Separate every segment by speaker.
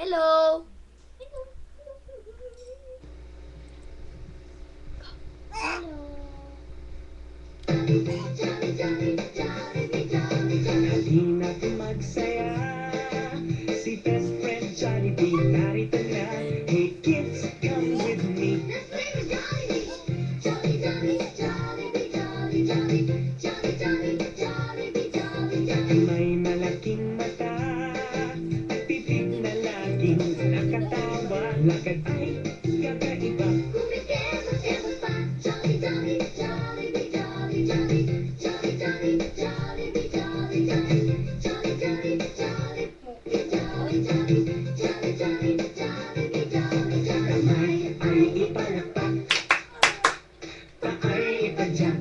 Speaker 1: Hello!
Speaker 2: Halina't magsaya, si best friend Jollibee narito na. Hey kids, come with me. Let's play with Jollibee! Jolly, jolly, Jollibee, jolly, jolly, jolly, jolly, Jollibee, jolly, jolly. May malaking mata at bibig na laging nakatawa. Lakad ay kakaiba. Kumikemos-emos pa. Jolly, jolly, Jollibee, jolly, jolly, jolly, jolly, Jollibee, jolly, jolly, jolly, jolly, Jollibee, jolly, jolly, jolly, jolly, Jollibee, jolly, jolly. Kamay ay ipalakpak, paay ipadyak,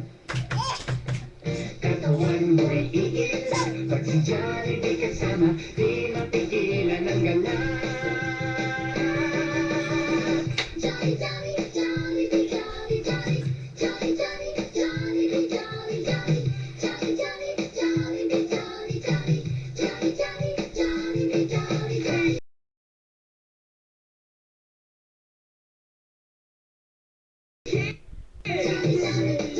Speaker 2: katawan mo'y iilas. Pag si Jollibee kasama, di mapigilan ang gala. Jolly, jolly, Jollibee, jolly, jolly, jolly, jolly, Jollibee, jolly, jolly, jolly, jolly, Jollibee, jolly, jolly, jolly, jolly, Jollibee, jolly, jolly. Jolly, jolly,